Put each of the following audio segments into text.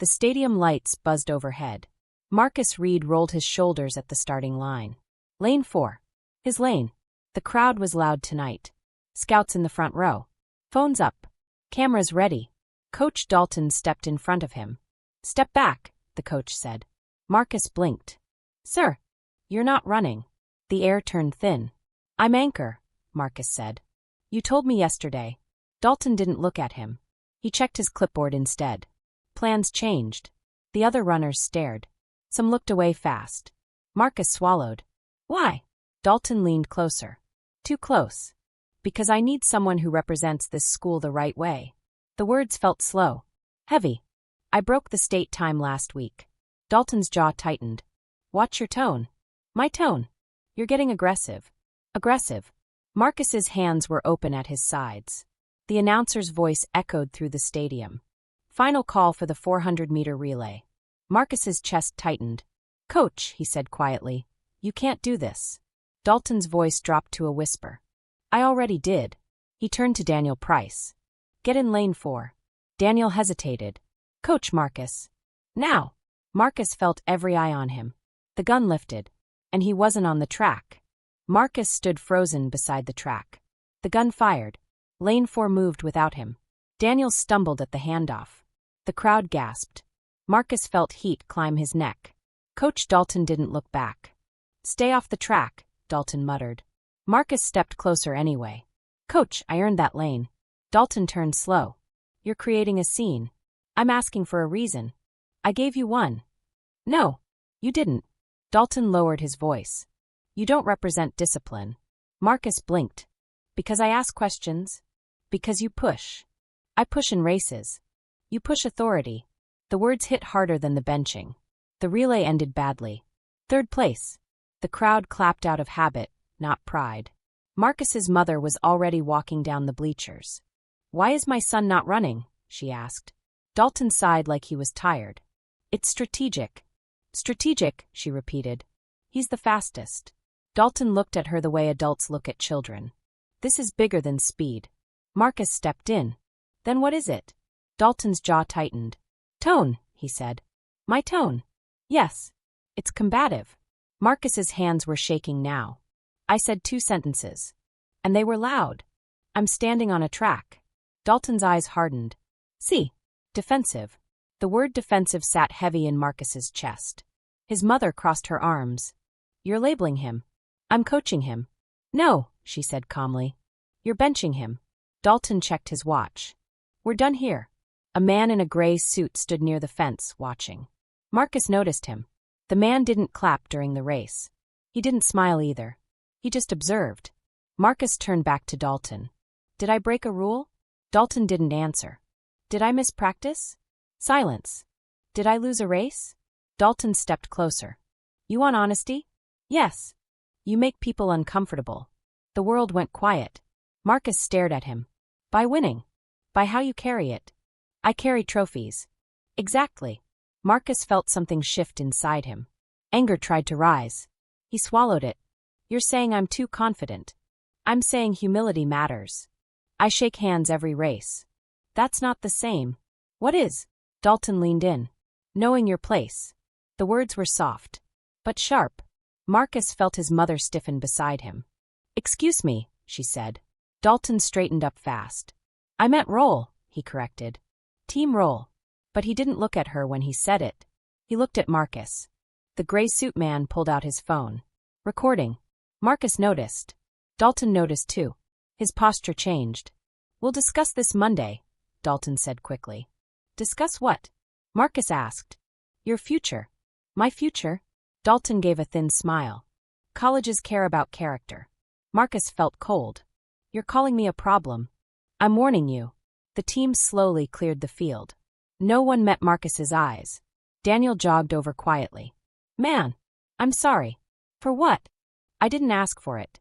The stadium lights buzzed overhead. Marcus Reed rolled his shoulders at the starting line. Lane 4. His lane. The crowd was loud tonight. Scouts in the front row. Phones up. Cameras ready. Coach Dalton stepped in front of him. Step back, the coach said. Marcus blinked. Sir, you're not running. The air turned thin. I'm anchor, Marcus said. You told me yesterday. Dalton didn't look at him. He checked his clipboard instead. Plans changed. The other runners stared. Some looked away fast. Marcus swallowed. Why? Dalton leaned closer. Too close. Because I need someone who represents this school the right way. The words felt slow. Heavy. I broke the state time last week. Dalton's jaw tightened. Watch your tone. My tone. You're getting aggressive. Aggressive. Marcus's hands were open at his sides. The announcer's voice echoed through the stadium. Final call for the 400-meter relay. Marcus's chest tightened. Coach, he said quietly, you can't do this. Dalton's voice dropped to a whisper. I already did. He turned to Daniel Price. Get in lane 4. Daniel hesitated. Coach Marcus. Now. Marcus felt every eye on him. The gun lifted. And he wasn't on the track. Marcus stood frozen beside the track. The gun fired. Lane 4 moved without him. Daniel stumbled at the handoff. The crowd gasped. Marcus felt heat climb his neck. Coach Dalton didn't look back. Stay off the track, Dalton muttered. Marcus stepped closer anyway. Coach, I earned that lane. Dalton turned slow. You're creating a scene. I'm asking for a reason. I gave you one. No, you didn't. Dalton lowered his voice. You don't represent discipline. Marcus blinked. Because I ask questions. Because you push. I push in races. You push authority. The words hit harder than the benching. The relay ended badly. 3rd place. The crowd clapped out of habit, not pride. Marcus's mother was already walking down the bleachers. Why is my son not running? She asked. Dalton sighed like he was tired. It's strategic. Strategic, she repeated. He's the fastest. Dalton looked at her the way adults look at children. This is bigger than speed. Marcus stepped in. Then what is it? Dalton's jaw tightened. Tone, he said. My tone. Yes. It's combative. Marcus's hands were shaking now. I said 2 sentences. And they were loud. I'm standing on a track. Dalton's eyes hardened. See. Defensive. The word defensive sat heavy in Marcus's chest. His mother crossed her arms. You're labeling him. I'm coaching him. No, she said calmly. You're benching him. Dalton checked his watch. We're done here. A man in a gray suit stood near the fence, watching. Marcus noticed him. The man didn't clap during the race. He didn't smile either. He just observed. Marcus turned back to Dalton. Did I break a rule? Dalton didn't answer. Did I miss practice? Silence. Did I lose a race? Dalton stepped closer. You want honesty? Yes. You make people uncomfortable. The world went quiet. Marcus stared at him. By winning. By how you carry it. I carry trophies. Exactly. Marcus felt something shift inside him. Anger tried to rise. He swallowed it. You're saying I'm too confident. I'm saying humility matters. I shake hands every race. That's not the same. What is? Dalton leaned in. Knowing your place. The words were soft. But sharp. Marcus felt his mother stiffen beside him. Excuse me, she said. Dalton straightened up fast. I meant role, he corrected. Team role. But he didn't look at her when he said it. He looked at Marcus. The gray suit man pulled out his phone. Recording. Marcus noticed. Dalton noticed too. His posture changed. We'll discuss this Monday, Dalton said quickly. Discuss what? Marcus asked. Your future. My future? Dalton gave a thin smile. Colleges care about character. Marcus felt cold. You're calling me a problem. I'm warning you. The team slowly cleared the field. No one met Marcus's eyes. Daniel jogged over quietly. Man, I'm sorry. For what? I didn't ask for it.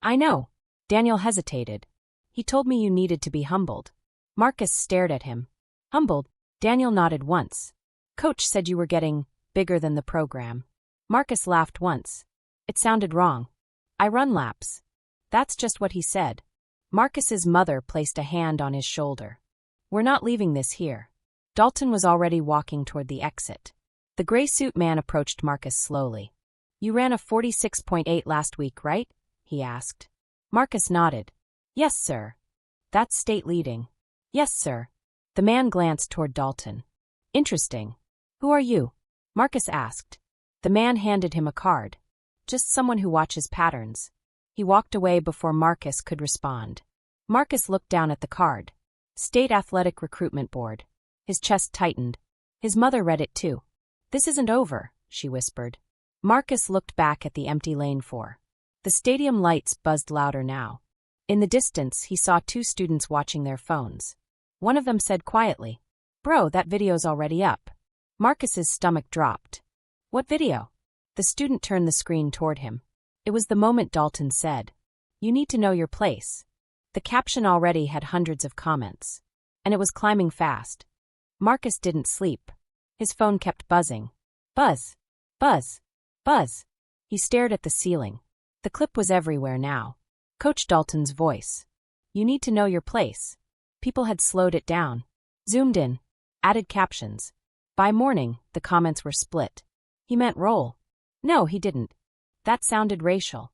I know. Daniel hesitated. He told me you needed to be humbled. Marcus stared at him. Humbled? Daniel nodded once. Coach said you were getting bigger than the program. Marcus laughed once. It sounded wrong. I run laps. That's just what he said. Marcus's mother placed a hand on his shoulder. We're not leaving this here. Dalton was already walking toward the exit. The gray suit man approached Marcus slowly. You ran a 46.8 last week, right? He asked. Marcus nodded. Yes, sir. That's state leading. Yes, sir. The man glanced toward Dalton. Interesting. Who are you? Marcus asked. The man handed him a card. Just someone who watches patterns. He walked away before Marcus could respond. Marcus looked down at the card. State Athletic Recruitment Board. His chest tightened. His mother read it too. This isn't over, she whispered. Marcus looked back at the empty lane 4. The stadium lights buzzed louder now. In the distance, he saw 2 students watching their phones. One of them said quietly, Bro, that video's already up. Marcus's stomach dropped. What video? The student turned the screen toward him. It was the moment Dalton said, You need to know your place. The caption already had hundreds of comments. And it was climbing fast. Marcus didn't sleep. His phone kept buzzing. Buzz. Buzz. Buzz. He stared at the ceiling. The clip was everywhere now. Coach Dalton's voice. You need to know your place. People had slowed it down. Zoomed in. Added captions. By morning, the comments were split. He meant roll. No, he didn't. That sounded racial.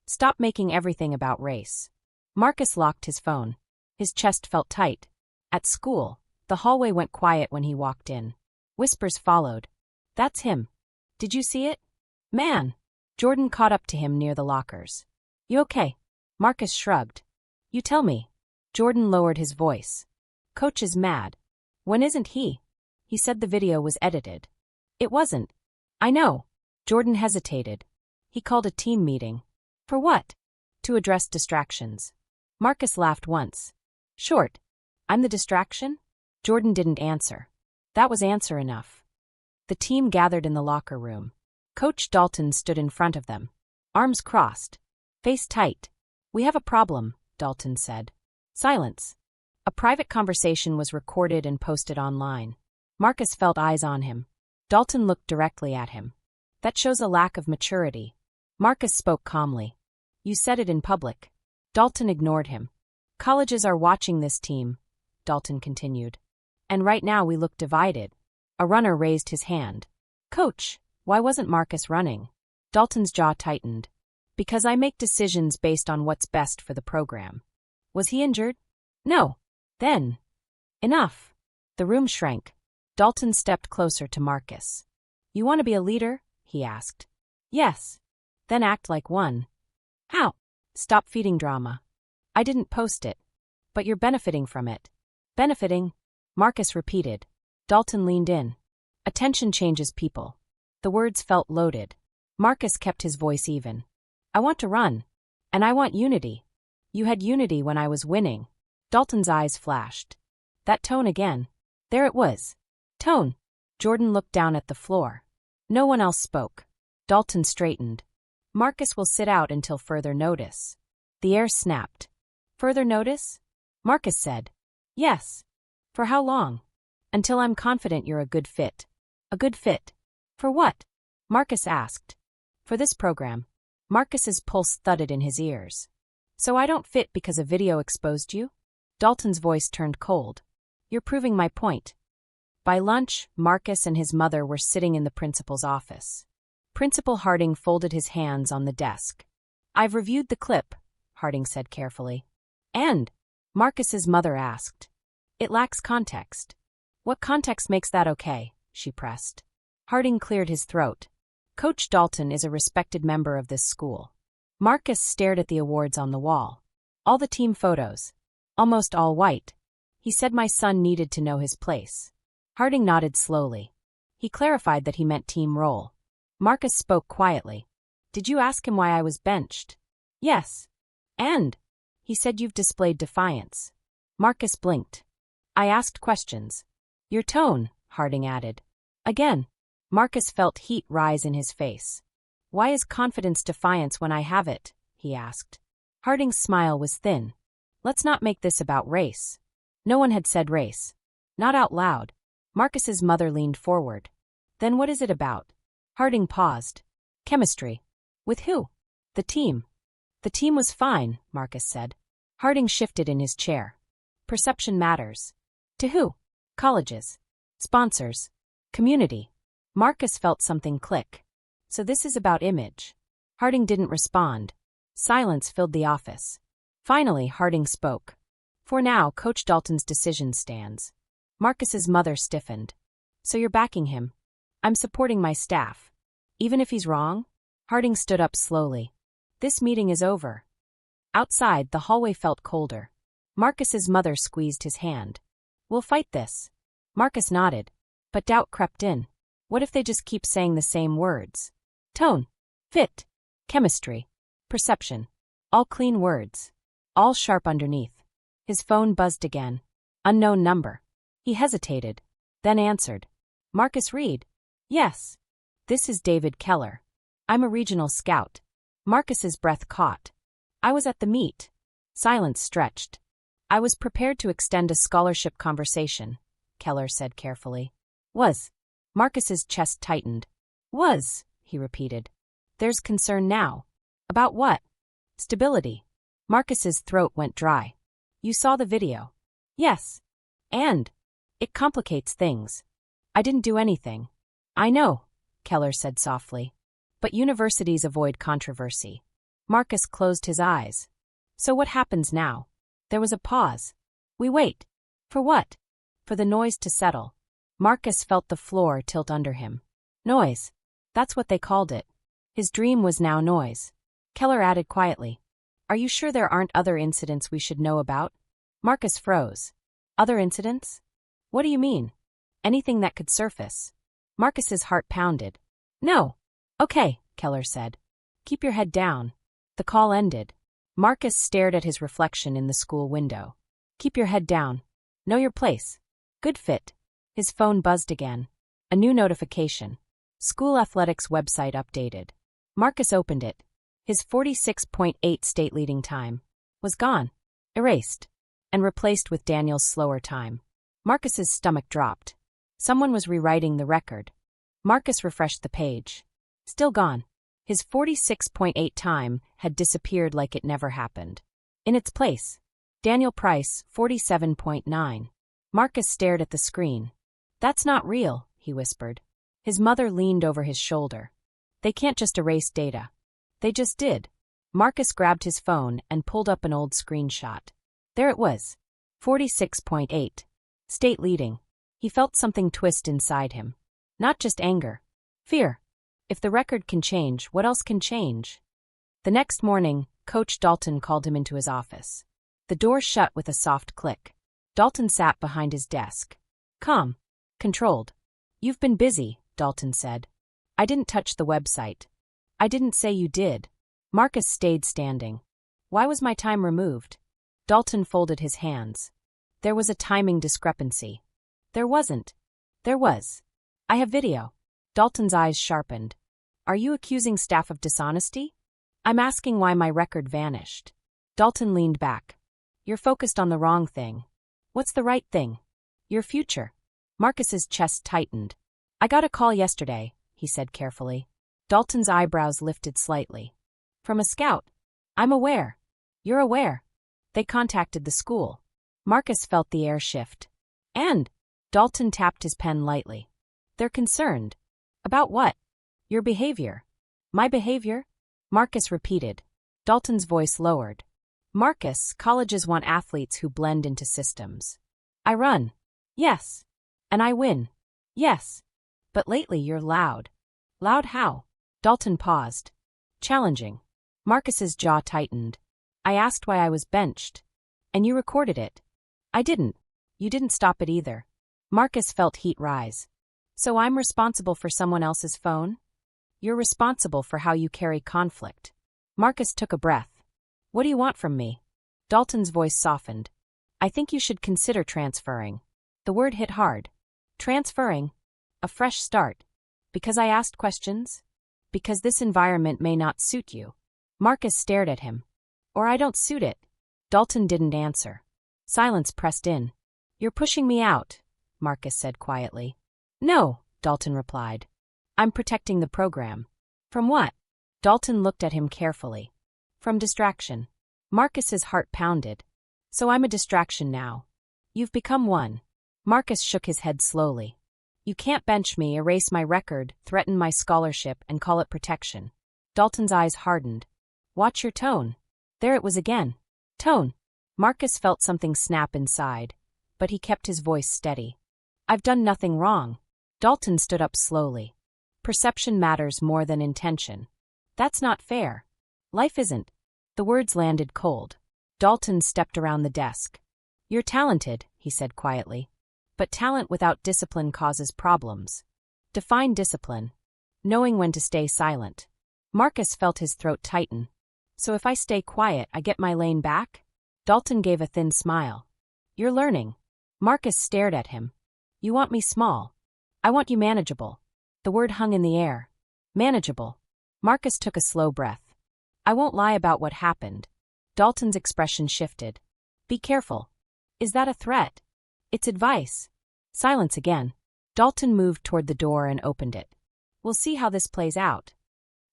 Stop making everything about race. Marcus locked his phone. His chest felt tight. At school, the hallway went quiet when he walked in. Whispers followed. That's him. Did you see it? Man! Jordan caught up to him near the lockers. You okay? Marcus shrugged. You tell me. Jordan lowered his voice. Coach is mad. When isn't he? He said the video was edited. It wasn't. I know. Jordan hesitated. He called a team meeting. For what? To address distractions. Marcus laughed once. Short. I'm the distraction? Jordan didn't answer. That was answer enough. The team gathered in the locker room. Coach Dalton stood in front of them. Arms crossed. Face tight. We have a problem, Dalton said. Silence. A private conversation was recorded and posted online. Marcus felt eyes on him. Dalton looked directly at him. That shows a lack of maturity. Marcus spoke calmly. You said it in public. Dalton ignored him. Colleges are watching this team, Dalton continued. And right now we look divided. A runner raised his hand. Coach, why wasn't Marcus running? Dalton's jaw tightened. Because I make decisions based on what's best for the program. Was he injured? No. Then. Enough. The room shrank. Dalton stepped closer to Marcus. You want to be a leader? He asked. Yes. Then act like one. How? Stop feeding drama. I didn't post it. But you're benefiting from it. Benefiting? Marcus repeated. Dalton leaned in. Attention changes people. The words felt loaded. Marcus kept his voice even. I want to run. And I want unity. You had unity when I was winning. Dalton's eyes flashed. That tone again. There it was. Tone. Jordan looked down at the floor. No one else spoke. Dalton straightened. Marcus will sit out until further notice. The air snapped. Further notice? Marcus said. Yes. For how long? Until I'm confident you're a good fit. A good fit. For what? Marcus asked. For this program. Marcus's pulse thudded in his ears. So I don't fit because a video exposed you? Dalton's voice turned cold. You're proving my point. By lunch, Marcus and his mother were sitting in the principal's office. Principal Harding folded his hands on the desk. I've reviewed the clip, Harding said carefully. And? Marcus's mother asked. It lacks context. What context makes that okay? She pressed. Harding cleared his throat. Coach Dalton is a respected member of this school. Marcus stared at the awards on the wall. All the team photos. Almost all white. He said my son needed to know his place. Harding nodded slowly. He clarified that he meant team role. Marcus spoke quietly. Did you ask him why I was benched? Yes. And? He said you've displayed defiance. Marcus blinked. I asked questions. Your tone, Harding added. Again. Marcus felt heat rise in his face. Why is confidence defiance when I have it? He asked. Harding's smile was thin. Let's not make this about race. No one had said race. Not out loud. Marcus's mother leaned forward. Then what is it about? Harding paused. Chemistry. With who? The team. The team was fine, Marcus said. Harding shifted in his chair. Perception matters. To who? Colleges. Sponsors. Community. Marcus felt something click. So this is about image. Harding didn't respond. Silence filled the office. Finally, Harding spoke. For now, Coach Dalton's decision stands. Marcus's mother stiffened. So you're backing him? I'm supporting my staff. Even if he's wrong? Harding stood up slowly. This meeting is over. Outside, the hallway felt colder. Marcus's mother squeezed his hand. We'll fight this. Marcus nodded. But doubt crept in. What if they just keep saying the same words? Tone. Fit. Chemistry. Perception. All clean words. All sharp underneath. His phone buzzed again. Unknown number. He hesitated. Then answered. Marcus Reed. Yes. This is David Keller. I'm a regional scout. Marcus's breath caught. I was at the meet. Silence stretched. I was prepared to extend a scholarship conversation, Keller said carefully. Was. Marcus's chest tightened. Was, he repeated. There's concern now. About what? Stability. Marcus's throat went dry. You saw the video. Yes. And it complicates things. I didn't do anything. I know, Keller said softly. But universities avoid controversy. Marcus closed his eyes. So what happens now? There was a pause. We wait. For what? For the noise to settle. Marcus felt the floor tilt under him. Noise. That's what they called it. His dream was now noise. Keller added quietly. Are you sure there aren't other incidents we should know about? Marcus froze. Other incidents? What do you mean? Anything that could surface. Marcus's heart pounded. No. Okay, Keller said. Keep your head down. The call ended. Marcus stared at his reflection in the school window. Keep your head down. Know your place. Good fit. His phone buzzed again. A new notification. School athletics website updated. Marcus opened it. His 46.8 state leading time was gone, erased, and replaced with Daniel's slower time. Marcus's stomach dropped. Someone was rewriting the record. Marcus refreshed the page. Still gone. His 46.8 time had disappeared like it never happened. In its place, Daniel Price, 47.9. Marcus stared at the screen. That's not real, he whispered. His mother leaned over his shoulder. They can't just erase data. They just did. Marcus grabbed his phone and pulled up an old screenshot. There it was. 46.8. State leading. He felt something twist inside him. Not just anger. Fear. If the record can change, what else can change? The next morning, Coach Dalton called him into his office. The door shut with a soft click. Dalton sat behind his desk. Calm. Controlled. You've been busy, Dalton said. I didn't touch the website. I didn't say you did. Marcus stayed standing. Why was my time removed? Dalton folded his hands. There was a timing discrepancy. There wasn't. There was. I have video. Dalton's eyes sharpened. Are you accusing staff of dishonesty? I'm asking why my record vanished. Dalton leaned back. You're focused on the wrong thing. What's the right thing? Your future. Marcus's chest tightened. I got a call yesterday, he said carefully. Dalton's eyebrows lifted slightly. From a scout. I'm aware. You're aware. They contacted the school. Marcus felt the air shift. And? Dalton tapped his pen lightly. They're concerned. About what? Your behavior. My behavior? Marcus repeated. Dalton's voice lowered. Marcus, colleges want athletes who blend into systems. I run. Yes. And I win. Yes. But lately you're loud. Loud how? Dalton paused. Challenging. Marcus's jaw tightened. I asked why I was benched. And you recorded it. I didn't. You didn't stop it either. Marcus felt heat rise. So I'm responsible for someone else's phone? You're responsible for how you carry conflict. Marcus took a breath. What do you want from me? Dalton's voice softened. I think you should consider transferring. The word hit hard. Transferring? A fresh start. Because I asked questions? Because this environment may not suit you. Marcus stared at him. Or I don't suit it. Dalton didn't answer. Silence pressed in. You're pushing me out, Marcus said quietly. No, Dalton replied. I'm protecting the program. From what? Dalton looked at him carefully. From distraction. Marcus's heart pounded. So I'm a distraction now. You've become one. Marcus shook his head slowly. You can't bench me, erase my record, threaten my scholarship, and call it protection. Dalton's eyes hardened. Watch your tone. There it was again. Tone. Marcus felt something snap inside, but he kept his voice steady. I've done nothing wrong. Dalton stood up slowly. Perception matters more than intention. That's not fair. Life isn't. The words landed cold. Dalton stepped around the desk. You're talented, he said quietly. But talent without discipline causes problems. Define discipline. Knowing when to stay silent. Marcus felt his throat tighten. So if I stay quiet, I get my lane back? Dalton gave a thin smile. You're learning. Marcus stared at him. You want me small. I want you manageable. The word hung in the air. Manageable. Marcus took a slow breath. I won't lie about what happened. Dalton's expression shifted. Be careful. Is that a threat? It's advice. Silence again. Dalton moved toward the door and opened it. We'll see how this plays out.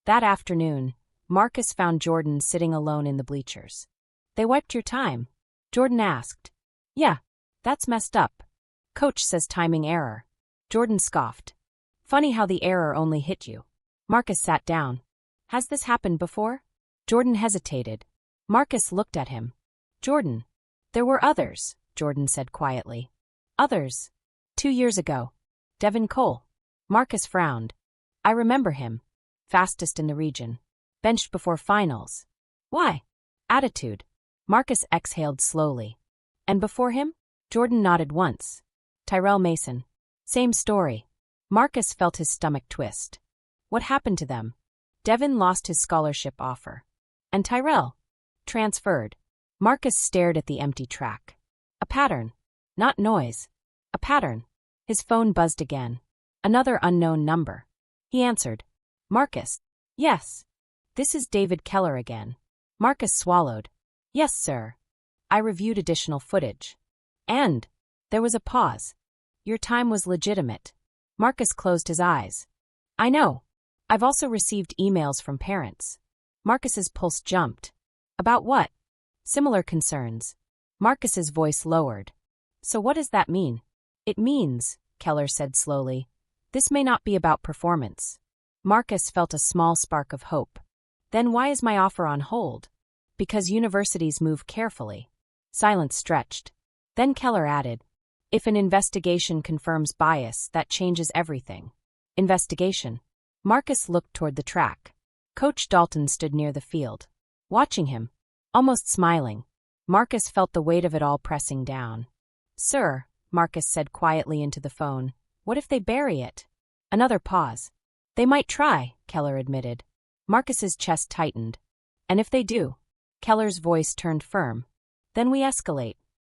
That afternoon, Marcus found Jordan sitting alone in the bleachers. They wiped your time? Jordan asked. Yeah, that's messed up. Coach says timing error. Jordan scoffed. Funny how the error only hit you. Marcus sat down. Has this happened before? Jordan hesitated. Marcus looked at him. Jordan. There were others, Jordan said quietly. Others. 2 years ago. Devin Cole. Marcus frowned. I remember him. Fastest in the region. Benched before finals. Why? Attitude. Marcus exhaled slowly. And before him? Jordan nodded once. Tyrell Mason. Same story. Marcus felt his stomach twist. What happened to them? Devin lost his scholarship offer. And Tyrell? Transferred. Marcus stared at the empty track. A pattern. Not noise. A pattern. His phone buzzed again. Another unknown number. He answered. Marcus. Yes. This is David Keller again. Marcus swallowed. Yes, sir. I reviewed additional footage. And there was a pause. Your time was legitimate. Marcus closed his eyes. I know. I've also received emails from parents. Marcus's pulse jumped. About what? Similar concerns. Marcus's voice lowered. So what does that mean? It means, Keller said slowly, this may not be about performance. Marcus felt a small spark of hope. Then why is my offer on hold? Because universities move carefully. Silence stretched. Then Keller added, if an investigation confirms bias, that changes everything. Investigation. Marcus looked toward the track. Coach Dalton stood near the field. Watching him. Almost smiling. Marcus felt the weight of it all pressing down. Sir, Marcus said quietly into the phone, what if they bury it? Another pause. They might try, Keller admitted. Marcus's chest tightened. And if they do? Keller's voice turned firm. Then we escalate.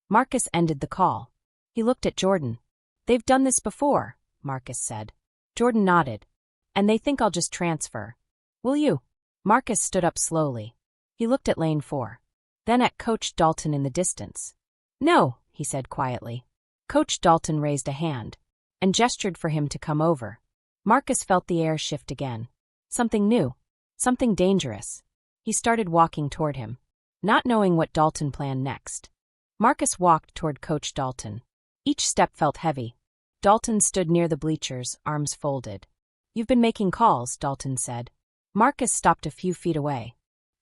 Marcus ended the call. He looked at Jordan. They've done this before, Marcus said. Jordan nodded. And they think I'll just transfer. Will you? Marcus stood up slowly. He looked at lane 4. Then at Coach Dalton in the distance. No, he said quietly. Coach Dalton raised a hand and gestured for him to come over. Marcus felt the air shift again. Something new. Something dangerous. He started walking toward him, not knowing what Dalton planned next. Marcus walked toward Coach Dalton. Each step felt heavy. Dalton stood near the bleachers, arms folded. You've been making calls, Dalton said. Marcus stopped a few feet away.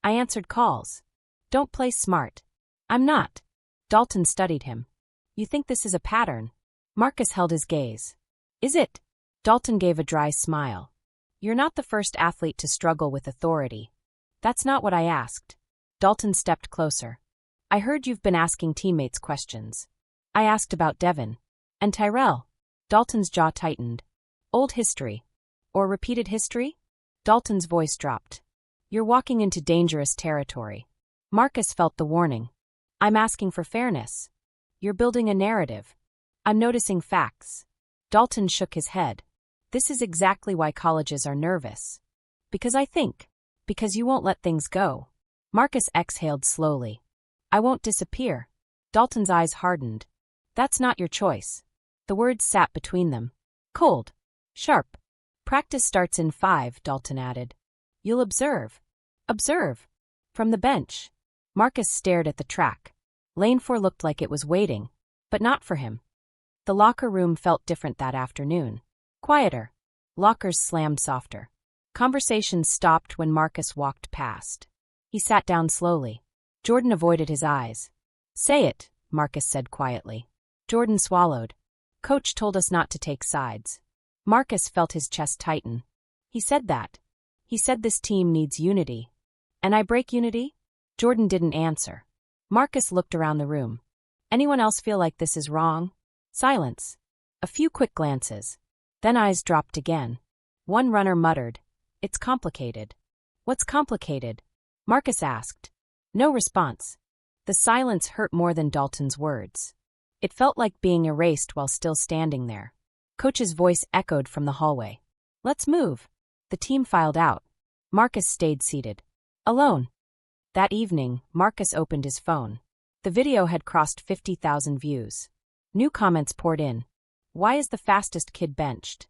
I answered calls. Don't play smart. I'm not. Dalton studied him. You think this is a pattern? Marcus held his gaze. Is it? Dalton gave a dry smile. You're not the first athlete to struggle with authority. That's not what I asked. Dalton stepped closer. I heard you've been asking teammates questions. I asked about Devin. And Tyrell. Dalton's jaw tightened. Old history. Or repeated history? Dalton's voice dropped. You're walking into dangerous territory. Marcus felt the warning. I'm asking for fairness. You're building a narrative. I'm noticing facts. Dalton shook his head. This is exactly why colleges are nervous. Because I think. Because you won't let things go. Marcus exhaled slowly. I won't disappear. Dalton's eyes hardened. That's not your choice. The words sat between them. Cold. Sharp. Practice starts in 5, Dalton added. You'll observe. Observe. From the bench. Marcus stared at the track. Lane 4 looked like it was waiting, but not for him. The locker room felt different that afternoon. Quieter. Lockers slammed softer. Conversation stopped when Marcus walked past. He sat down slowly. Jordan avoided his eyes. Say it, Marcus said quietly. Jordan swallowed. Coach told us not to take sides. Marcus felt his chest tighten. He said that. He said this team needs unity. And I break unity? Jordan didn't answer. Marcus looked around the room. Anyone else feel like this is wrong? Silence. A few quick glances. Then eyes dropped again. One runner muttered, "It's complicated." "What's complicated?" Marcus asked. No response. The silence hurt more than Dalton's words. It felt like being erased while still standing there. Coach's voice echoed from the hallway. "Let's move." The team filed out. Marcus stayed seated. Alone. That evening, Marcus opened his phone. The video had crossed 50,000 views. New comments poured in. Why is the fastest kid benched?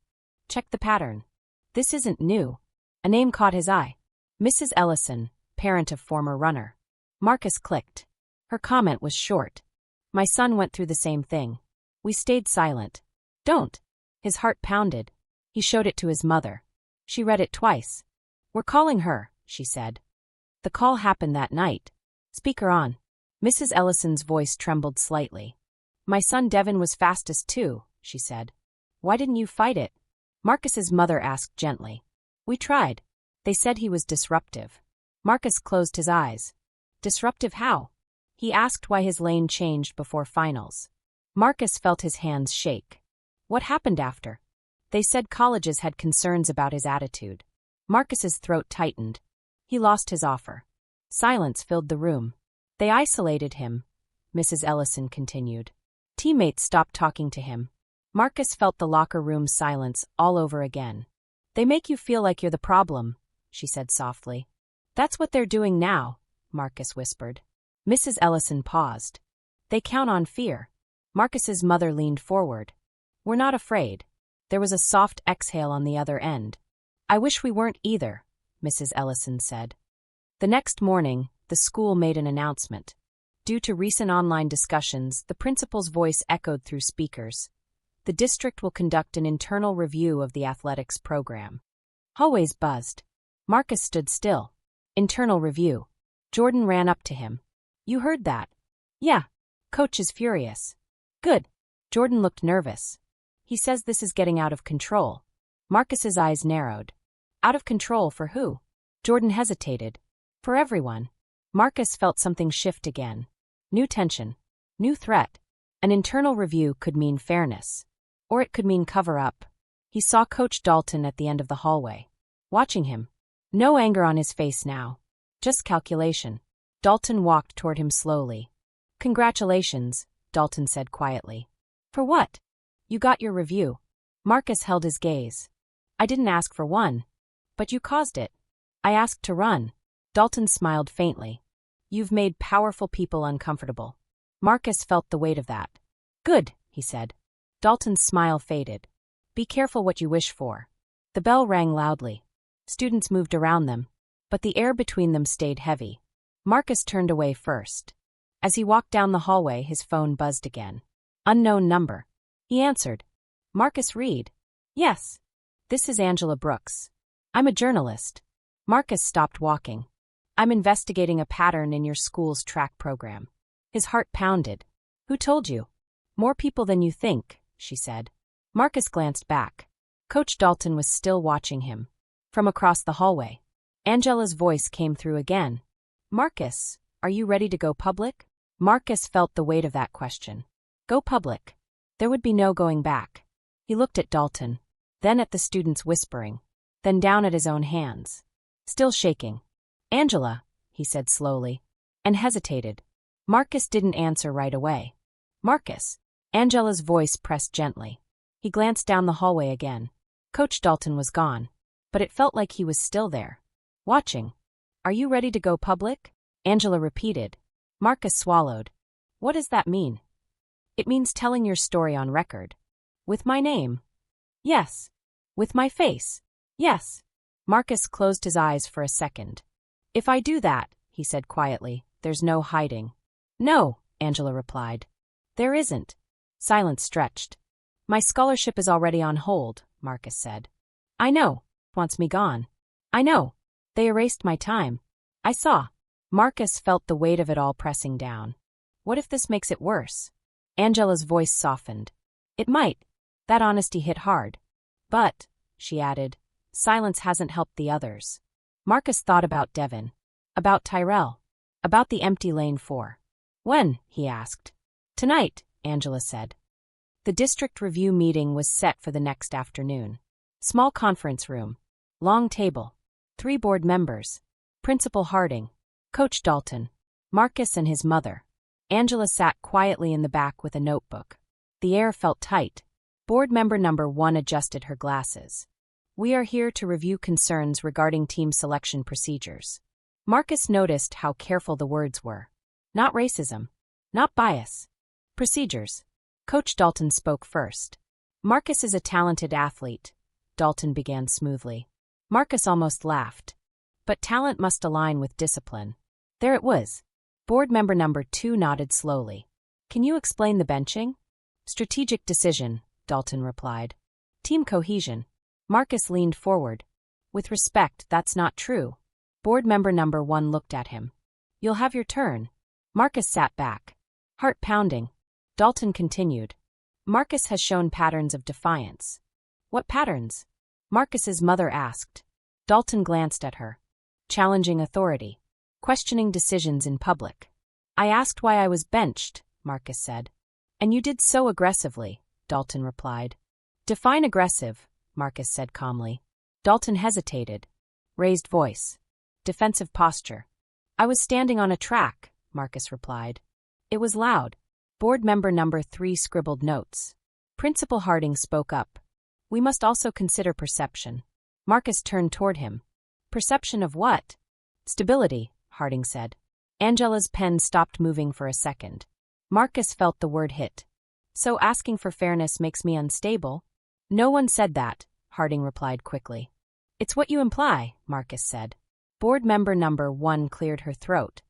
Check the pattern. This isn't new. A name caught his eye. Mrs. Ellison, parent of former runner. Marcus clicked. Her comment was short. My son went through the same thing. We stayed silent. Don't. His heart pounded. He showed it to his mother. She read it twice. We're calling her, she said. The call happened that night. Speaker on. Mrs. Ellison's voice trembled slightly. My son Devin was fastest too, she said. Why didn't you fight it? Marcus's mother asked gently. We tried. They said he was disruptive. Marcus closed his eyes. Disruptive how? He asked why his lane changed before finals. Marcus felt his hands shake. What happened after? They said colleges had concerns about his attitude. Marcus's throat tightened. He lost his offer. Silence filled the room. They isolated him, Mrs. Ellison continued. Teammates stopped talking to him. Marcus felt the locker room silence all over again. They make you feel like you're the problem, she said softly. That's what they're doing now, Marcus whispered. Mrs. Ellison paused. They count on fear. Marcus's mother leaned forward. We're not afraid. There was a soft exhale on the other end. I wish we weren't either, Mrs. Ellison said. The next morning, the school made an announcement. Due to recent online discussions, the principal's voice echoed through speakers. The district will conduct an internal review of the athletics program. Hallways buzzed. Marcus stood still. Internal review. Jordan ran up to him. You heard that? Yeah. Coach is furious. Good. Jordan looked nervous. He says this is getting out of control. Marcus's eyes narrowed. Out of control for who? Jordan hesitated. For everyone. Marcus felt something shift again. New tension. New threat. An internal review could mean fairness. Or it could mean cover-up. He saw Coach Dalton at the end of the hallway. Watching him. No anger on his face now. Just calculation. Dalton walked toward him slowly. Congratulations, Dalton said quietly. For what? You got your review. Marcus held his gaze. I didn't ask for one. But you caused it. I asked to run. Dalton smiled faintly. You've made powerful people uncomfortable. Marcus felt the weight of that. Good, he said. Dalton's smile faded. Be careful what you wish for. The bell rang loudly. Students moved around them, but the air between them stayed heavy. Marcus turned away first. As he walked down the hallway, his phone buzzed again. Unknown number. He answered. Marcus Reed. Yes. This is Angela Brooks. I'm a journalist. Marcus stopped walking. I'm investigating a pattern in your school's track program. His heart pounded. Who told you? More people than you think, she said. Marcus glanced back. Coach Dalton was still watching him. From across the hallway, Angela's voice came through again. Marcus, are you ready to go public? Marcus felt the weight of that question. Go public. There would be no going back. He looked at Dalton, then at the students whispering, then down at his own hands. Still shaking. Angela, he said slowly, and hesitated. Marcus didn't answer right away. Marcus. Angela's voice pressed gently. He glanced down the hallway again. Coach Dalton was gone, but it felt like he was still there. Watching. Are you ready to go public? Angela repeated. Marcus swallowed. What does that mean? It means telling your story on record. With my name? Yes. With my face? Yes. Marcus closed his eyes for a second. If I do that, he said quietly, there's no hiding. No, Angela replied. There isn't. Silence stretched. My scholarship is already on hold, Marcus said. I know. Wants me gone. I know. They erased my time. I saw. Marcus felt the weight of it all pressing down. What if this makes it worse? Angela's voice softened. It might. That honesty hit hard. But, she added, silence hasn't helped the others. Marcus thought about Devin. About Tyrell. About the empty lane 4. When? He asked. Tonight, Angela said. The district review meeting was set for the next afternoon. Small conference room. Long table. 3 board members. Principal Harding. Coach Dalton. Marcus and his mother. Angela sat quietly in the back with a notebook. The air felt tight. Board member number 1 adjusted her glasses. We are here to review concerns regarding team selection procedures. Marcus noticed how careful the words were. Not racism. Not bias. Procedures. Coach Dalton spoke first. Marcus is a talented athlete, Dalton began smoothly. Marcus almost laughed. But talent must align with discipline. There it was. Board member number 2 nodded slowly. Can you explain the benching? Strategic decision, Dalton replied. Team cohesion. Marcus leaned forward. With respect, that's not true. Board member number 1 looked at him. You'll have your turn. Marcus sat back. Heart pounding. Dalton continued. Marcus has shown patterns of defiance. What patterns? Marcus's mother asked. Dalton glanced at her. Challenging authority. Questioning decisions in public. I asked why I was benched, Marcus said. And you did so aggressively, Dalton replied. Define aggressive, Marcus said calmly. Dalton hesitated. Raised voice. Defensive posture. I was standing on a track, Marcus replied. It was loud. Board member number 3 scribbled notes. Principal Harding spoke up. We must also consider perception. Marcus turned toward him. Perception of what? Stability, Harding said. Angela's pen stopped moving for a second. Marcus felt the word hit. So asking for fairness makes me unstable? No one said that, Harding replied quickly. It's what you imply, Marcus said. Board member number 1 cleared her throat.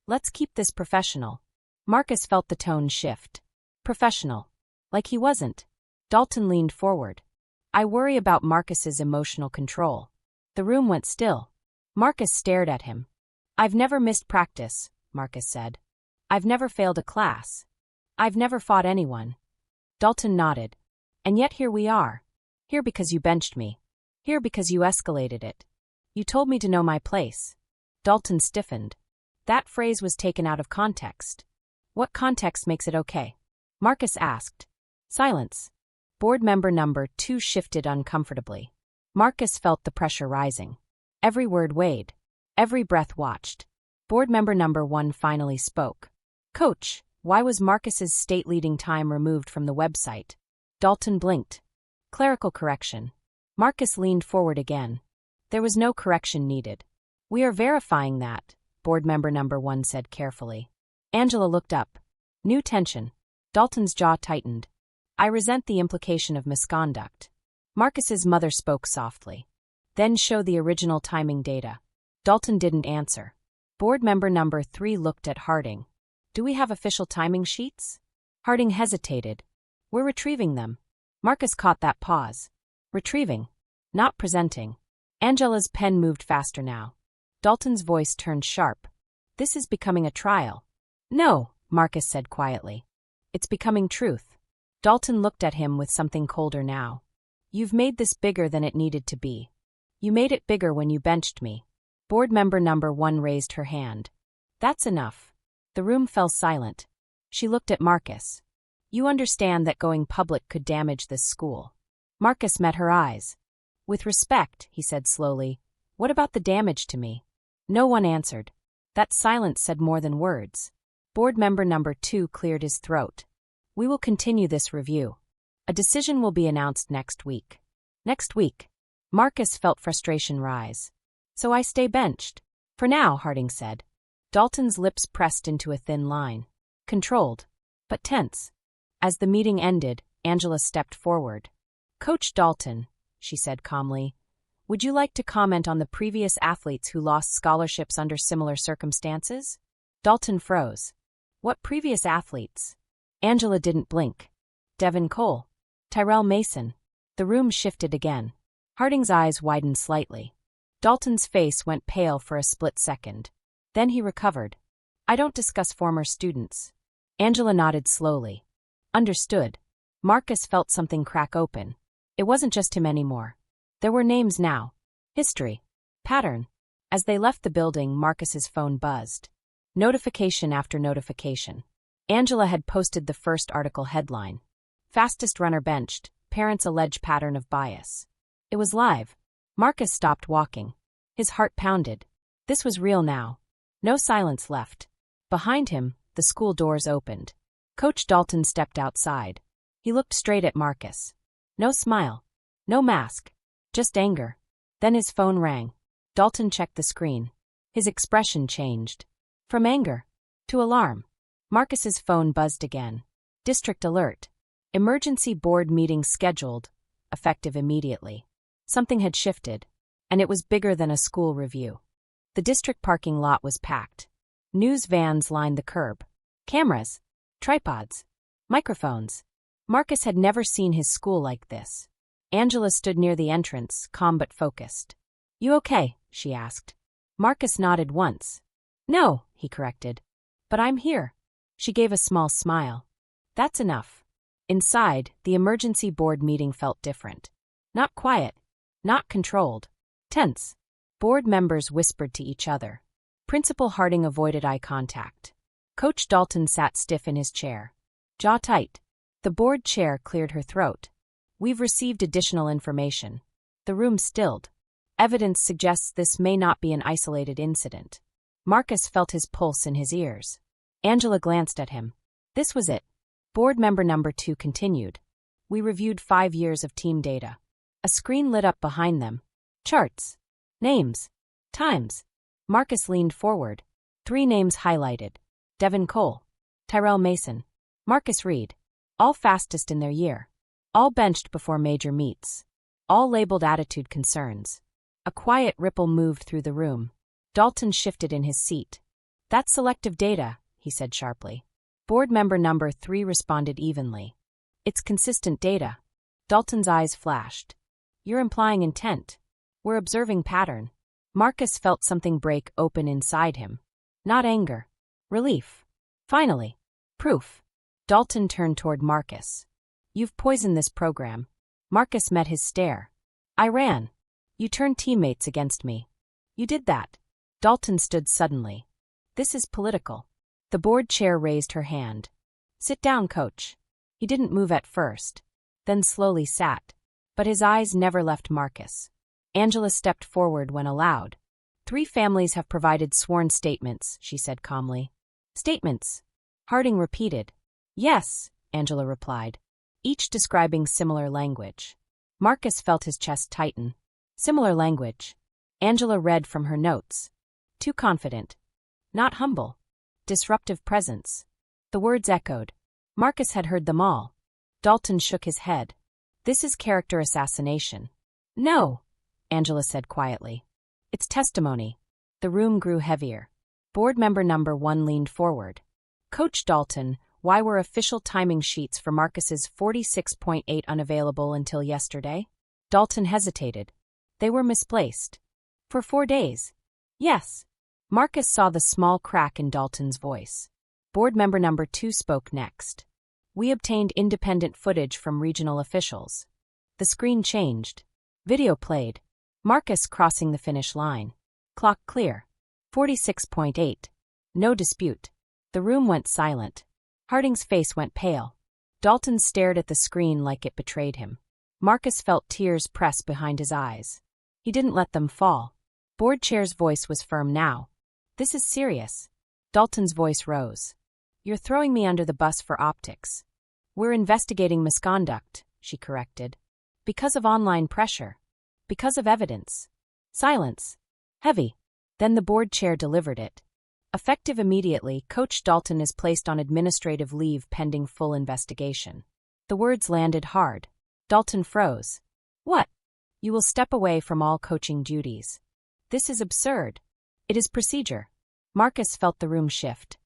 Let's keep this professional. Marcus felt the tone shift. Professional. Like he wasn't. Dalton leaned forward. I worry about Marcus's emotional control. The room went still. Marcus stared at him. I've never missed practice, Marcus said. I've never failed a class. I've never fought anyone. Dalton nodded. And yet here we are. Here because you benched me. Here because you escalated it. You told me to know my place. Dalton stiffened. That phrase was taken out of context. What context makes it okay? Marcus asked. Silence. Board member number 2 shifted uncomfortably. Marcus felt the pressure rising. Every word weighed. Every breath watched. Board member number 1 finally spoke. Coach, why was Marcus's state-leading time removed from the website? Dalton blinked. Clerical correction. Marcus leaned forward again. There was no correction needed. We are verifying that, board member number 1 said carefully. Angela looked up. New tension. Dalton's jaw tightened. I resent the implication of misconduct. Marcus's mother spoke softly. Then show the original timing data. Dalton didn't answer. Board member number 3 looked at Harding. Do we have official timing sheets? Harding hesitated. We're retrieving them. Marcus caught that pause. Retrieving. Not presenting. Angela's pen moved faster now. Dalton's voice turned sharp. This is becoming a trial. No, Marcus said quietly. It's becoming truth. Dalton looked at him with something colder now. You've made this bigger than it needed to be. You made it bigger when you benched me. Board member number 1 raised her hand. That's enough. The room fell silent. She looked at Marcus. You understand that going public could damage this school. Marcus met her eyes. With respect, he said slowly, what about the damage to me? No one answered. That silence said more than words. Board member number 2 cleared his throat. We will continue this review. A decision will be announced next week. Next week. Marcus felt frustration rise. So I stay benched. For now, Harding said. Dalton's lips pressed into a thin line. Controlled. But tense. As the meeting ended, Angela stepped forward. Coach Dalton, she said calmly, would you like to comment on the previous athletes who lost scholarships under similar circumstances? Dalton froze. What previous athletes? Angela didn't blink. Devin Cole. Tyrell Mason. The room shifted again. Harding's eyes widened slightly. Dalton's face went pale for a split second. Then he recovered. I don't discuss former students. Angela nodded slowly. Understood. Marcus felt something crack open. It wasn't just him anymore. There were names now. History. Pattern. As they left the building, Marcus's phone buzzed. Notification after notification. Angela had posted the first article headline. Fastest runner benched, parents allege pattern of bias. It was live. Marcus stopped walking. His heart pounded. This was real now. No silence left. Behind him, the school doors opened. Coach Dalton stepped outside. He looked straight at Marcus. No smile. No mask. Just anger. Then his phone rang. Dalton checked the screen. His expression changed. From anger to alarm. Marcus's phone buzzed again. District alert. Emergency board meeting scheduled. Effective immediately. Something had shifted, and it was bigger than a school review. The district parking lot was packed. News vans lined the curb. Cameras. Tripods. Microphones. Marcus had never seen his school like this. Angela stood near the entrance, calm but focused. You okay? She asked. Marcus nodded once. No, he corrected. But I'm here. She gave a small smile. That's enough. Inside, the emergency board meeting felt different. Not quiet. Not controlled. Tense. Board members whispered to each other. Principal Harding avoided eye contact. Coach Dalton sat stiff in his chair. Jaw tight. The board chair cleared her throat. We've received additional information. The room stilled. Evidence suggests this may not be an isolated incident. Marcus felt his pulse in his ears. Angela glanced at him. This was it. Board member number 2 continued. We reviewed 5 years of team data. A screen lit up behind them. Charts. Names. Times. Marcus leaned forward. 3 names highlighted. Devin Cole. Tyrell Mason. Marcus Reed. All fastest in their year. All benched before major meets. All labeled attitude concerns. A quiet ripple moved through the room. Dalton shifted in his seat. That's selective data, he said sharply. Board member number 3 responded evenly. It's consistent data. Dalton's eyes flashed. You're implying intent. We're observing pattern. Marcus felt something break open inside him. Not anger. Relief. Finally. Proof. Dalton turned toward Marcus. You've poisoned this program. Marcus met his stare. I ran. You turned teammates against me. You did that. Dalton stood suddenly. This is political. The board chair raised her hand. Sit down, coach. He didn't move at first, then slowly sat. But his eyes never left Marcus. Angela stepped forward when allowed. 3 families have provided sworn statements, she said calmly. Statements. Harding repeated. Yes, Angela replied, each describing similar language. Marcus felt his chest tighten. Similar language. Angela read from her notes. Too confident. Not humble. Disruptive presence. The words echoed. Marcus had heard them all. Dalton shook his head. This is character assassination. No, Angela said quietly. It's testimony. The room grew heavier. Board member number 1 leaned forward. Coach Dalton, why were official timing sheets for Marcus's 46.8 unavailable until yesterday? Dalton hesitated. They were misplaced. For 4 days. Yes. Marcus saw the small crack in Dalton's voice. Board member number 2 spoke next. We obtained independent footage from regional officials. The screen changed. Video played. Marcus crossing the finish line. Clock clear. 46.8. No dispute. The room went silent. Harding's face went pale. Dalton stared at the screen like it betrayed him. Marcus felt tears press behind his eyes. He didn't let them fall. Board chair's voice was firm now. This is serious. Dalton's voice rose. You're throwing me under the bus for optics. We're investigating misconduct, she corrected. Because of online pressure. Because of evidence. Silence. Heavy. Then the board chair delivered it. Effective immediately, Coach Dalton is placed on administrative leave pending full investigation. The words landed hard. Dalton froze. What? You will step away from all coaching duties. This is absurd. It is procedure. Marcus felt the room shift.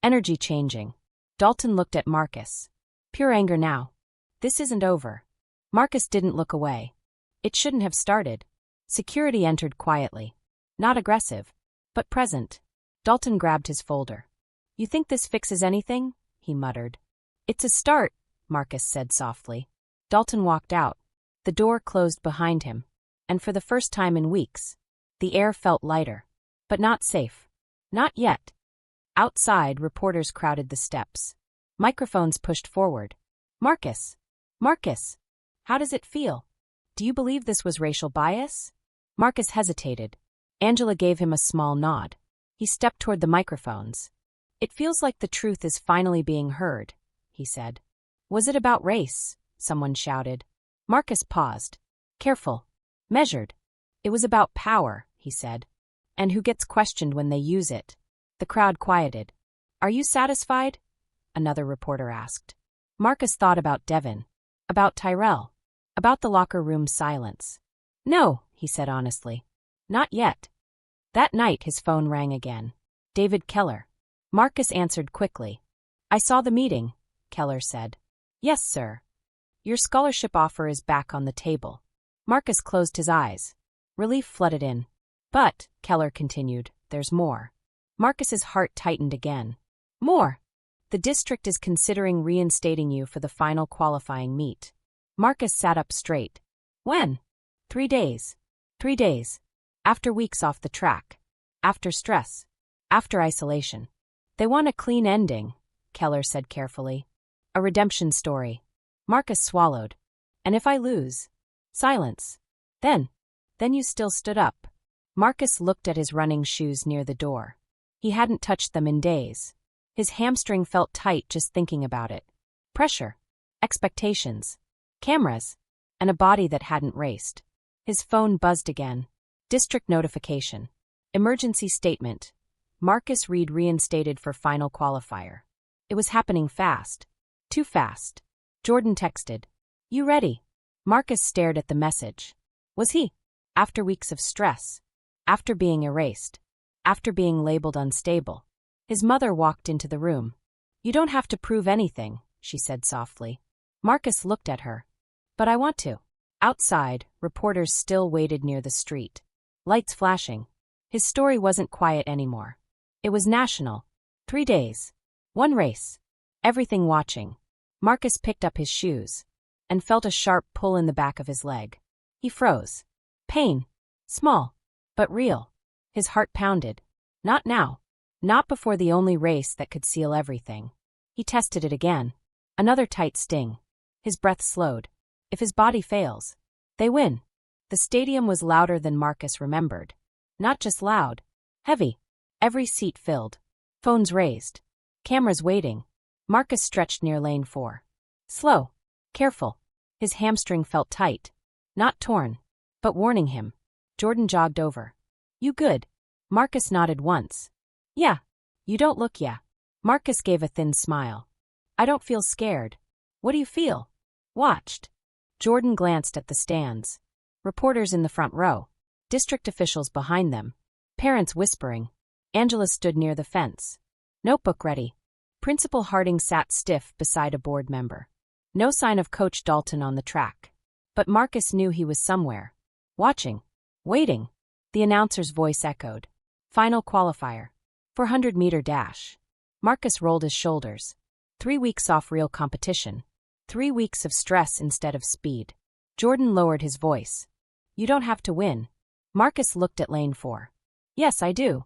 Energy changing. Dalton looked at Marcus. Pure anger now. This isn't over. Marcus didn't look away. It shouldn't have started. Security entered quietly. Not aggressive, but present. Dalton grabbed his folder. "You think this fixes anything?" he muttered. "It's a start," Marcus said softly. Dalton walked out. The door closed behind him, and for the first time in weeks, the air felt lighter. But not safe. Not yet. Outside, reporters crowded the steps. Microphones pushed forward. "Marcus! Marcus! How does it feel? Do you believe this was racial bias?" Marcus hesitated. Angela gave him a small nod. He stepped toward the microphones. "It feels like the truth is finally being heard," he said. "Was it about race?" someone shouted. Marcus paused. Careful. Measured. "It was about power," he said. "And who gets questioned when they use it." The crowd quieted. "Are you satisfied?" another reporter asked. Marcus thought about Devin. About Tyrell. About the locker room silence. "No," he said honestly. "Not yet." That night his phone rang again. David Keller. Marcus answered quickly. "I saw the meeting," Keller said. "Yes, sir. Your scholarship offer is back on the table." Marcus closed his eyes. Relief flooded in. "But," Keller continued, "there's more." Marcus's heart tightened again. "More. The district is considering reinstating you for the final qualifying meet." Marcus sat up straight. "When?" 3 days. 3 days. After weeks off the track. After stress. After isolation. "They want a clean ending," Keller said carefully. "A redemption story." Marcus swallowed. "And if I lose?" Silence. Then you still stood up." Marcus looked at his running shoes near the door. He hadn't touched them in days. His hamstring felt tight just thinking about it. Pressure. Expectations. Cameras. And a body that hadn't raced. His phone buzzed again. District notification. Emergency statement. Marcus Reed reinstated for final qualifier. It was happening fast. Too fast. Jordan texted. "You ready?" Marcus stared at the message. Was he? After weeks of stress. After being erased. After being labeled unstable. His mother walked into the room. "You don't have to prove anything," she said softly. Marcus looked at her. "But I want to." Outside, reporters still waited near the street. Lights flashing. His story wasn't quiet anymore. It was national. 3 days. 1 race. Everything watching. Marcus picked up his shoes and felt a sharp pull in the back of his leg. He froze. Pain. Small. But real. His heart pounded. Not now. Not before the only race that could seal everything. He tested it again. Another tight sting. His breath slowed. If his body fails, they win. The stadium was louder than Marcus remembered. Not just loud. Heavy. Every seat filled. Phones raised. Cameras waiting. Marcus stretched near lane 4. Slow. Careful. His hamstring felt tight. Not torn. But warning him. Jordan jogged over. "You good?" Marcus nodded once. "Yeah. You don't look yeah." Marcus gave a thin smile. "I don't feel scared." "What do you feel?" "Watched." Jordan glanced at the stands. Reporters in the front row. District officials behind them. Parents whispering. Angela stood near the fence. Notebook ready. Principal Harding sat stiff beside a board member. No sign of Coach Dalton on the track. But Marcus knew he was somewhere. Watching. Waiting. The announcer's voice echoed. Final qualifier. 400-meter dash. Marcus rolled his shoulders. 3 weeks off real competition. 3 weeks of stress instead of speed. Jordan lowered his voice. "You don't have to win." Marcus looked at lane 4. "Yes, I do."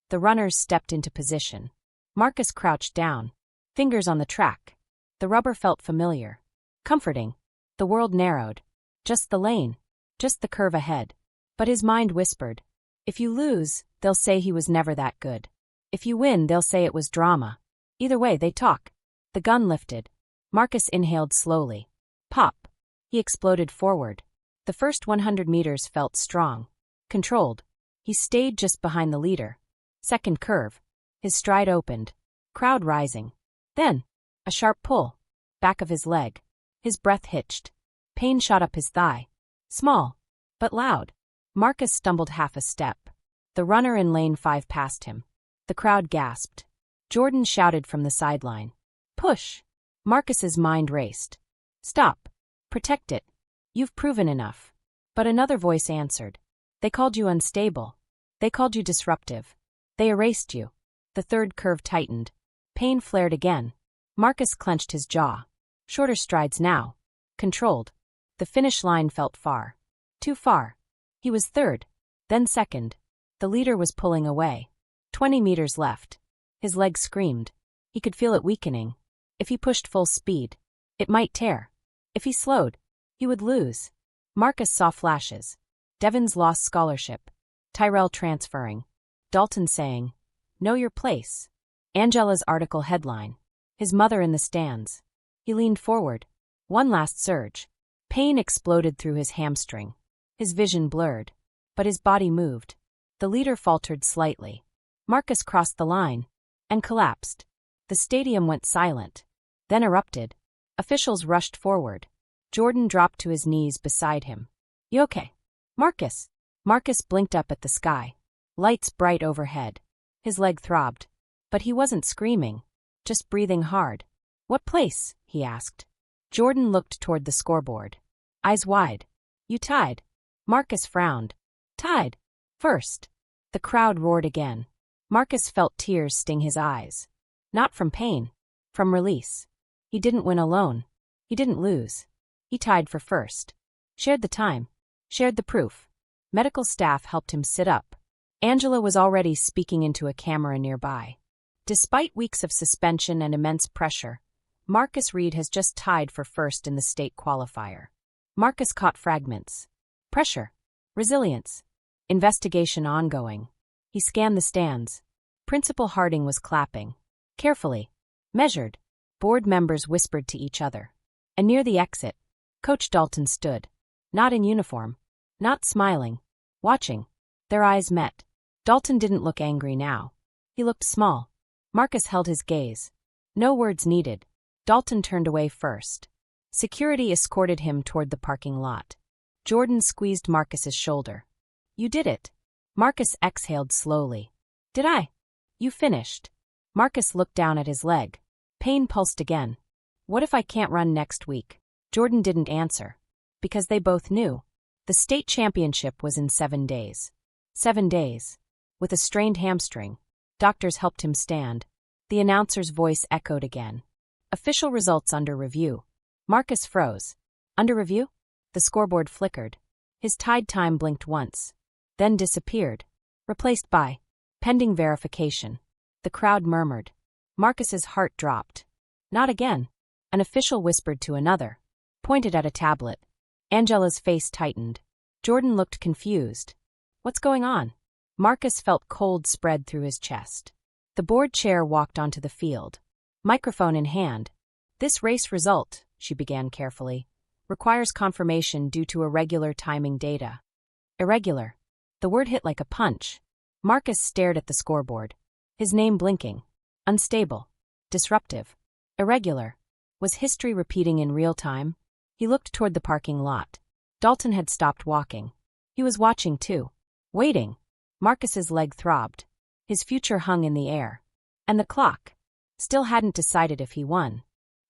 The runners stepped into position. Marcus crouched down. Fingers on the track. The rubber felt familiar. Comforting. The world narrowed. Just the lane. Just the curve ahead. But his mind whispered. If you lose, they'll say he was never that good. If you win, they'll say it was drama. Either way, they talk. The gun lifted. Marcus inhaled slowly. Pop. He exploded forward. The first 100 meters felt strong. Controlled. He stayed just behind the leader. Second curve. His stride opened. Crowd rising. Then, a sharp pull. Back of his leg. His breath hitched. Pain shot up his thigh. Small. But loud. Marcus stumbled half a step. The runner in lane 5 passed him. The crowd gasped. Jordan shouted from the sideline. Push. Marcus's mind raced. Stop. Protect it. You've proven enough. But another voice answered. They called you unstable. They called you disruptive. They erased you. The third curve tightened. Pain flared again. Marcus clenched his jaw. Shorter strides now. Controlled. The finish line felt far. Too far. He was third. Then second. The leader was pulling away. 20 meters left. His leg screamed. He could feel it weakening. If he pushed full speed, it might tear. If he slowed, he would lose. Marcus saw flashes. Devon's lost scholarship. Tyrell transferring. Dalton saying, "Know your place." Angela's article headline. His mother in the stands. He leaned forward. One last surge. Pain exploded through his hamstring. His vision blurred. But his body moved. The leader faltered slightly. Marcus crossed the line. And collapsed. The stadium went silent. Then erupted. Officials rushed forward. Jordan dropped to his knees beside him. "You okay, Marcus?" Marcus blinked up at the sky. Lights bright overhead. His leg throbbed. But he wasn't screaming. Just breathing hard. "What place?" he asked. Jordan looked toward the scoreboard. Eyes wide. "You tied." Marcus frowned. "Tied? First." The crowd roared again. Marcus felt tears sting his eyes. Not from pain. From release. He didn't win alone. He didn't lose. He tied for first. Shared the time. Shared the proof. Medical staff helped him sit up. Angela was already speaking into a camera nearby. Despite weeks of suspension and immense pressure, Marcus Reed has just tied for first in the state qualifier. Marcus caught fragments. Pressure. Resilience. Investigation ongoing. He scanned the stands. Principal Harding was clapping. Carefully. Measured. Board members whispered to each other. And near the exit, Coach Dalton stood. Not in uniform. Not smiling. Watching. Their eyes met. Dalton didn't look angry now. He looked small. Marcus held his gaze. No words needed. Dalton turned away first. Security escorted him toward the parking lot. Jordan squeezed Marcus's shoulder. "You did it." Marcus exhaled slowly. "Did I?" "You finished." Marcus looked down at his leg. Pain pulsed again. "What if I can't run next week?" Jordan didn't answer. Because they both knew. The state championship was in 7 days. 7 days. With a strained hamstring. Doctors helped him stand. The announcer's voice echoed again. "Official results under review." Marcus froze. "Under review?" The scoreboard flickered. His tied time blinked once. Then disappeared. Replaced by pending verification. The crowd murmured. Marcus's heart dropped. "Not again." An official whispered to another. Pointed at a tablet. Angela's face tightened. Jordan looked confused. "What's going on?" Marcus felt cold spread through his chest. The board chair walked onto the field. Microphone in hand. "This race result," she began carefully, "requires confirmation due to irregular timing data." Irregular. The word hit like a punch. Marcus stared at the scoreboard. His name blinking. Unstable. Disruptive. Irregular. Was history repeating in real time? He looked toward the parking lot. Dalton had stopped walking. He was watching too. Waiting. Marcus's leg throbbed. His future hung in the air. And the clock. Still hadn't decided if he won.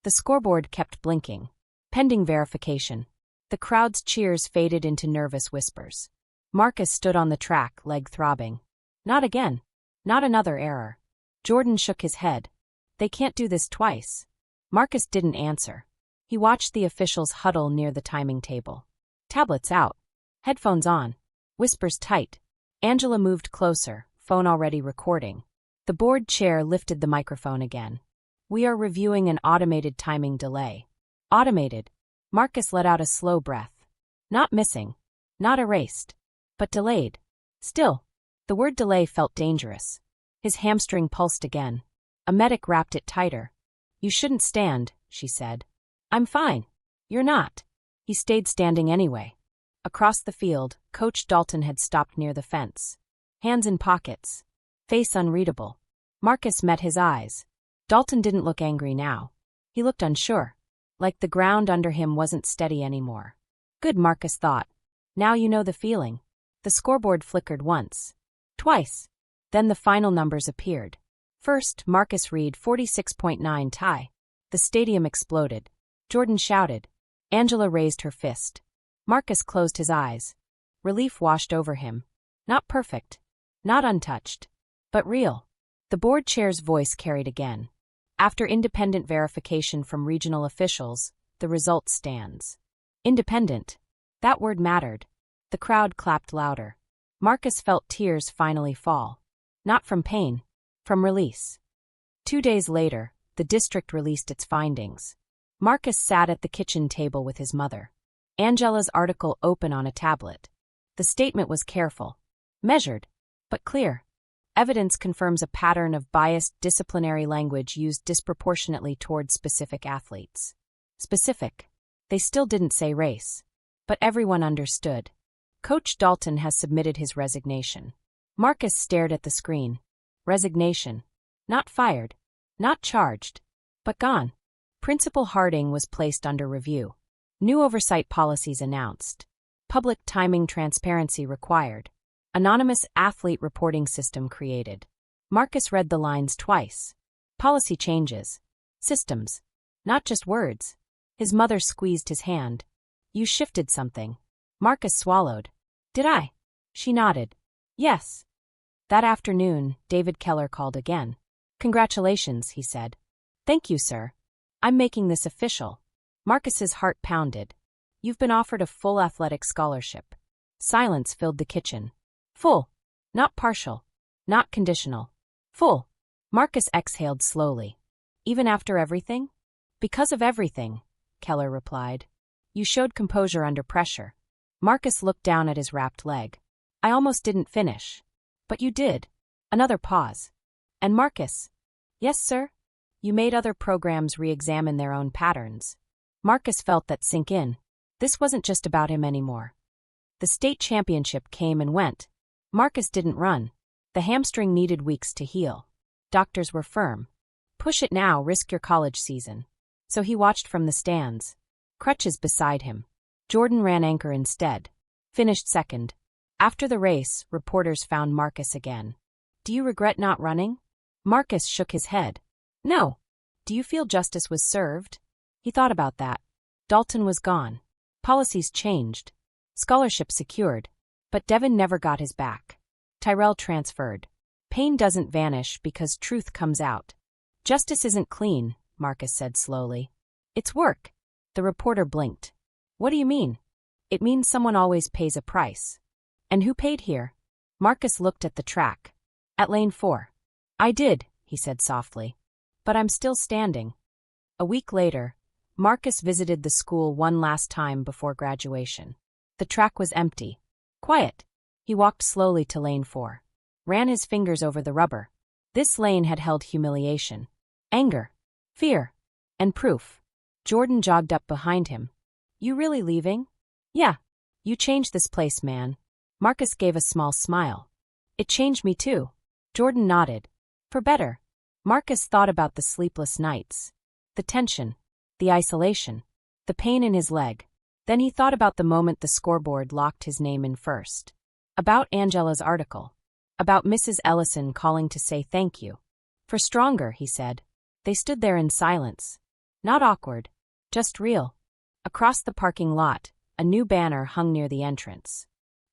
The scoreboard kept blinking. Pending verification. The crowd's cheers faded into nervous whispers. Marcus stood on the track, leg throbbing. Not again. Not another error. Jordan shook his head. "They can't do this twice." Marcus didn't answer. He watched the officials huddle near the timing table. Tablets out. Headphones on. Whispers tight. Angela moved closer, phone already recording. The board chair lifted the microphone again. "We are reviewing an automated timing delay." Automated. Marcus let out a slow breath. Not missing. Not erased. But delayed. Still. The word delay felt dangerous. His hamstring pulsed again. A medic wrapped it tighter. "You shouldn't stand," she said. "I'm fine." "You're not." He stayed standing anyway. Across the field, Coach Dalton had stopped near the fence. Hands in pockets. Face unreadable. Marcus met his eyes. Dalton didn't look angry now. He looked unsure. Like the ground under him wasn't steady anymore. Good, Marcus thought. Now you know the feeling. The scoreboard flickered once. Twice. Then the final numbers appeared. First, Marcus Reed 46.9 tie. The stadium exploded. Jordan shouted. Angela raised her fist. Marcus closed his eyes. Relief washed over him. Not perfect. Not untouched. But real. The board chair's voice carried again. After independent verification from regional officials, the result stands. Independent. That word mattered. The crowd clapped louder. Marcus felt tears finally fall. Not from pain. From release. 2 days later, the district released its findings. Marcus sat at the kitchen table with his mother. Angela's article open on a tablet. The statement was careful. Measured. But clear. Evidence confirms a pattern of biased disciplinary language used disproportionately toward specific athletes. Specific. They still didn't say race. But everyone understood. Coach Dalton has submitted his resignation. Marcus stared at the screen. Resignation. Not fired. Not charged. But gone. Principal Harding was placed under review. New oversight policies announced. Public timing transparency required. Anonymous athlete reporting system created. Marcus read the lines twice. Policy changes. Systems. Not just words. His mother squeezed his hand. You shifted something. Marcus swallowed. Did I? She nodded. Yes. That afternoon, David Keller called again. Congratulations, he said. Thank you, sir. I'm making this official. Marcus's heart pounded. You've been offered a full athletic scholarship. Silence filled the kitchen. Full. Not partial. Not conditional. Full. Marcus exhaled slowly. Even after everything? Because of everything, Keller replied. You showed composure under pressure. Marcus looked down at his wrapped leg. I almost didn't finish. But you did. Another pause. And Marcus. Yes, sir? You made other programs re-examine their own patterns. Marcus felt that sink in. This wasn't just about him anymore. The state championship came and went. Marcus didn't run. The hamstring needed weeks to heal. Doctors were firm. Push it now, risk your college season. So he watched from the stands. Crutches beside him. Jordan ran anchor instead. Finished second. After the race, reporters found Marcus again. Do you regret not running? Marcus shook his head. No. Do you feel justice was served? He thought about that. Dalton was gone. Policies changed. Scholarship secured. But Devin never got his back. Tyrell transferred. Pain doesn't vanish because truth comes out. Justice isn't clean, Marcus said slowly. It's work. The reporter blinked. What do you mean? It means someone always pays a price. And who paid here? Marcus looked at the track. At lane 4. I did, he said softly. But I'm still standing. A week later, Marcus visited the school one last time before graduation. The track was empty. Quiet. He walked slowly to lane 4. Ran his fingers over the rubber. This lane had held humiliation. Anger. Fear. And proof. Jordan jogged up behind him. You really leaving? Yeah. You changed this place, man. Marcus gave a small smile. It changed me too. Jordan nodded. For better. Marcus thought about the sleepless nights. The tension. The isolation. The pain in his leg. Then he thought about the moment the scoreboard locked his name in first. About Angela's article. About Mrs. Ellison calling to say thank you. For stronger, he said. They stood there in silence. Not awkward. Just real. Across the parking lot, a new banner hung near the entrance.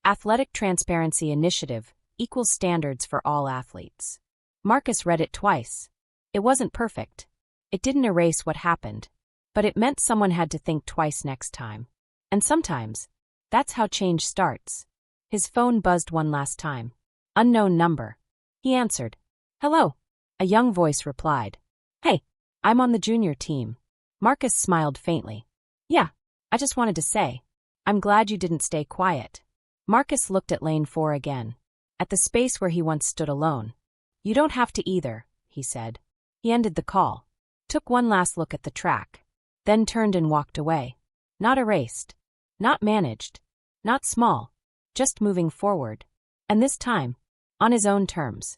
Athletic Transparency Initiative, equal standards for all athletes. Marcus read it twice. It wasn't perfect. It didn't erase what happened. But it meant someone had to think twice next time. And sometimes, that's how change starts. His phone buzzed one last time. Unknown number. He answered. Hello. A young voice replied. Hey, I'm on the junior team. Marcus smiled faintly. Yeah, I just wanted to say. I'm glad you didn't stay quiet. Marcus looked at lane 4 again. At the space where he once stood alone. You don't have to either, he said. He ended the call. Took one last look at the track. Then turned and walked away. Not erased. Not managed. Not small. Just moving forward. And this time, on his own terms.